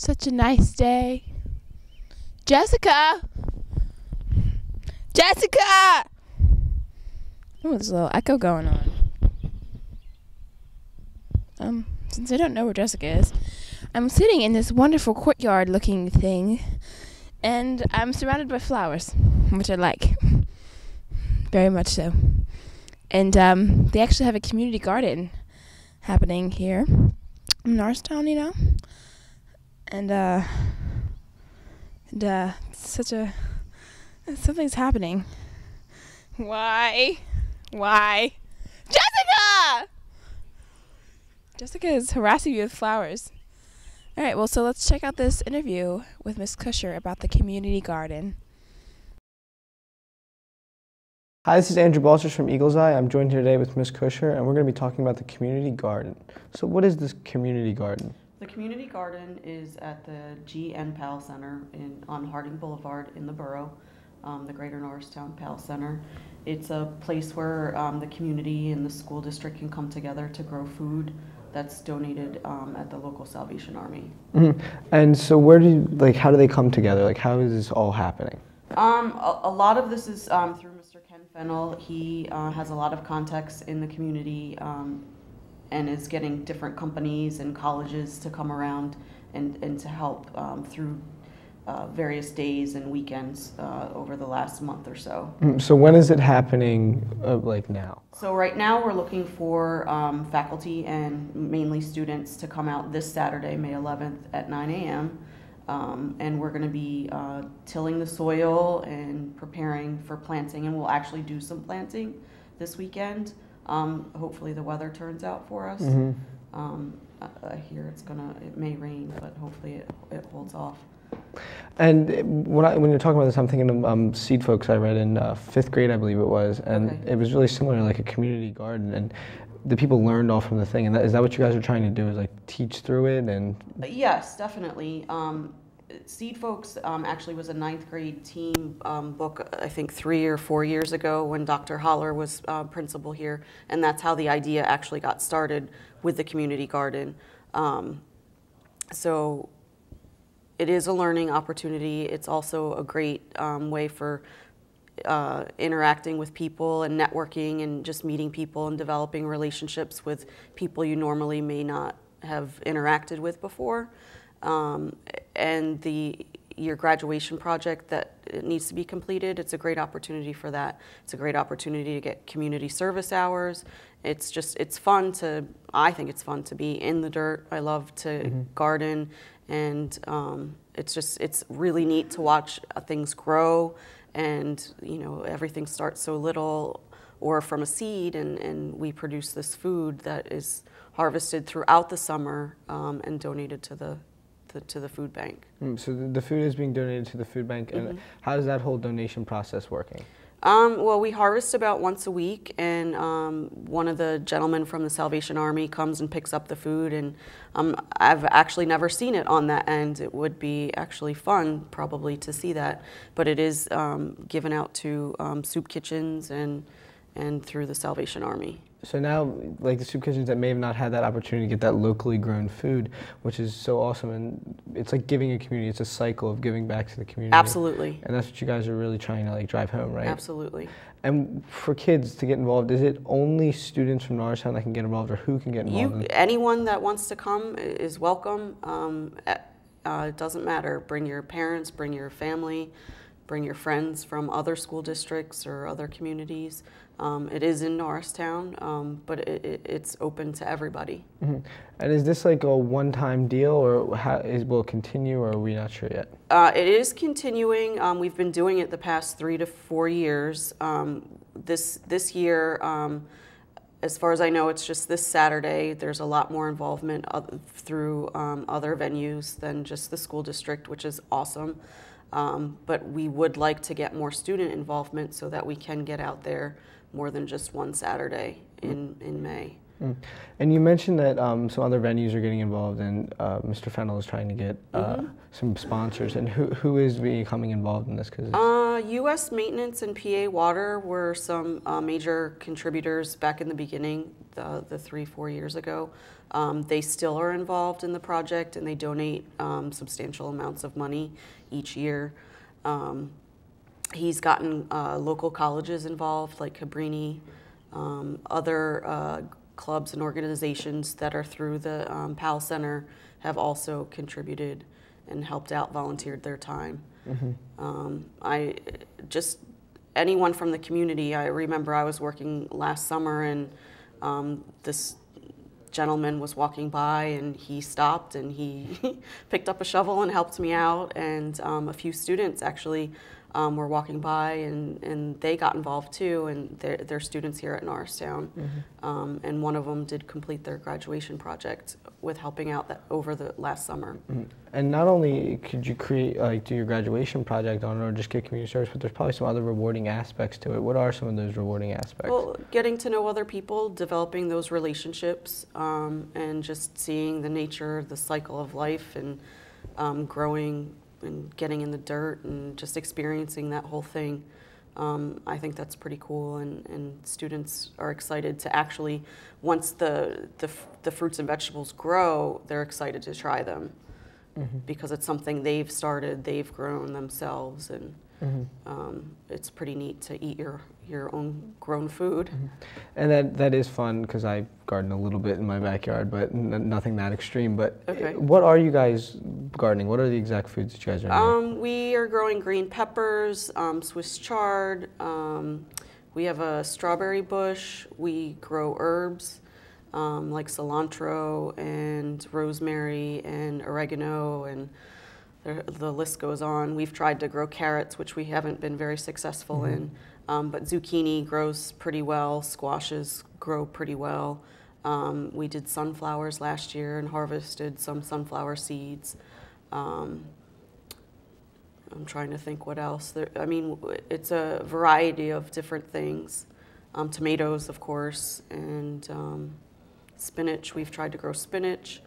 Such a nice day. Jessica! Jessica! Oh, there's a little echo going on. Since I don't know where Jessica is, I'm sitting in this wonderful courtyard looking thing, and I'm surrounded by flowers, which I like. Very much so. And they actually have a community garden happening here in Norristown, you know? And something's happening. Why? Jessica! Jessica is harassing you with flowers. All right, well, so let's check out this interview with Miss Kusher about the community garden. Hi, this is Andrew Balchers from Eagle's Eye. I'm joined here today with Miss Kusher, and we're going to be talking about the community garden. So what is this community garden? The community garden is at the GPAL Center on Harding Boulevard in the borough, the Greater Norristown PAL Center. It's a place where the community and the school district can come together to grow food that's donated at the local Salvation Army. Mm-hmm. And so how do they come together? Like, how is this all happening? A lot of this is through Mr. Ken Fennell. He has a lot of contacts in the community and is getting different companies and colleges to come around and to help through various days and weekends over the last month or so. So when is it happening, like now? So right now we're looking for faculty and mainly students to come out this Saturday, May 11th at 9 a.m. And we're going to be tilling the soil and preparing for planting, and we'll actually do some planting this weekend. Hopefully the weather turns out for us. Mm-hmm. I hear it may rain, but hopefully it holds off. And when you're talking about this, I'm thinking of Seed Folks I read in 5th grade, I believe it was, and okay. It was really similar to like a community garden, and the people learned all from the thing. And is that what you guys are trying to do, is like teach through it? And yes, definitely. Seed Folks actually was a 9th grade team book, I think 3 or 4 years ago when Dr. Holler was principal here, and that's how the idea actually got started with the community garden. So it is a learning opportunity. It's also a great way for interacting with people and networking and just meeting people and developing relationships with people you normally may not have interacted with before. And your graduation project that it needs to be completed, it's a great opportunity for that. It's a great opportunity to get community service hours. I think it's fun to be in the dirt. I love to garden, and it's really neat to watch things grow, and everything starts so little or from a seed, and we produce this food that is harvested throughout the summer and donated to the food bank. So the food is being donated to the food bank, and how is that whole donation process working? Well, we harvest about once a week, and one of the gentlemen from the Salvation Army comes and picks up the food, and I've actually never seen it on that end. It would be actually fun probably to see that, but it is given out to soup kitchens and through the Salvation Army. So now, like the soup kitchens that may have not had that opportunity to get that locally grown food, which is so awesome, and it's like giving a community, it's a cycle of giving back to the community. Absolutely. And that's what you guys are really trying to like drive home, right? Absolutely. And for kids to get involved, is it only students from Norristown that can get involved, or who can get involved? Anyone that wants to come is welcome. It doesn't matter. Bring your parents, bring your family, bring your friends from other school districts or other communities. It is in Norristown, but it's open to everybody. Mm-hmm. And is this like a one-time deal, or will it continue, or are we not sure yet? It is continuing. We've been doing it the past 3 to 4 years. This year, as far as I know, it's just this Saturday. There's a lot more involvement through other venues than just the school district, which is awesome. But we would like to get more student involvement so that we can get out there more than just one Saturday in May. Mm. And you mentioned that some other venues are getting involved, and Mr. Fennell is trying to get some sponsors. And who is becoming involved in this? U.S. Maintenance and PA Water were some major contributors back in the beginning, the 3-4 years ago. They still are involved in the project, and they donate substantial amounts of money each year. He's gotten local colleges involved, like Cabrini, other clubs and organizations that are through the PAL Center have also contributed and helped out, volunteered their time. I just, anyone from the community, I remember I was working last summer, and this gentleman was walking by, and he stopped and he picked up a shovel and helped me out, and a few students actually were walking by, and they got involved too, and they're students here at Norristown. And one of them did complete their graduation project with helping out over the last summer. And not only could you do your graduation project on it or just get community service, but there's probably some other rewarding aspects to it. What are some of those rewarding aspects? Well, getting to know other people, developing those relationships, and just seeing the nature, the cycle of life, and growing and getting in the dirt and just experiencing that whole thing. I think that's pretty cool, and students are excited to actually, once the fruits and vegetables grow, they're excited to try them, because it's something they've started, they've grown themselves, and it's pretty neat to eat your own grown food. And that is fun, because I garden a little bit in my backyard, but nothing that extreme. But Okay. What are you guys gardening? What are the exact foods that you guys are growing? We are growing green peppers, Swiss chard. We have a strawberry bush. We grow herbs like cilantro and rosemary and oregano, and the list goes on. We've tried to grow carrots, which we haven't been very successful in, but zucchini grows pretty well. Squashes grow pretty well. We did sunflowers last year and harvested some sunflower seeds. I'm trying to think what else. I mean, it's a variety of different things. Tomatoes, of course, and spinach. We've tried to grow spinach.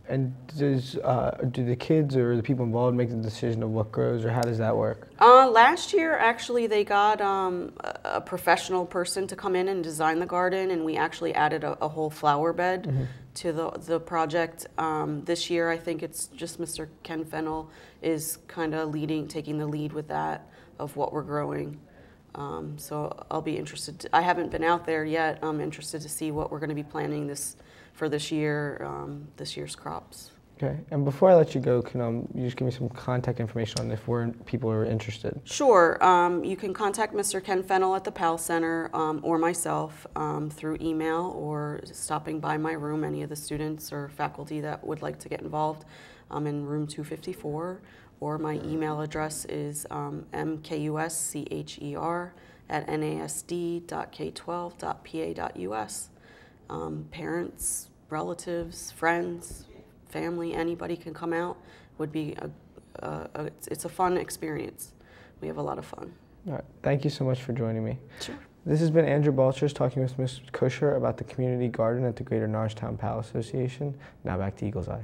And do the kids or the people involved make the decision of what grows, or how does that work? Last year, actually, they got a professional person to come in and design the garden, and we actually added a whole flower bed to the project. This year, I think it's just Mr. Ken Fennell is kind of taking the lead with that, of what we're growing. So I'll be interested. I haven't been out there yet. I'm interested to see what we're going to be planting for this year, this year's crops. Okay. And before I let you go, can you just give me some contact information on if people are interested? Sure. You can contact Mr. Ken Fennell at the PAL Center, or myself through email, or stopping by my room, any of the students or faculty that would like to get involved. I'm in room 254, or my email address is mkuscher@nasd.k12.pa.us. Parents, relatives, friends, family, anybody can come out. Would be it's a fun experience. We have a lot of fun. All right. Thank you so much for joining me. Sure. This has been Andrew Balchers talking with Ms. Kusher about the community garden at the Greater Norristown PAL Association. Now back to Eagle's Eye.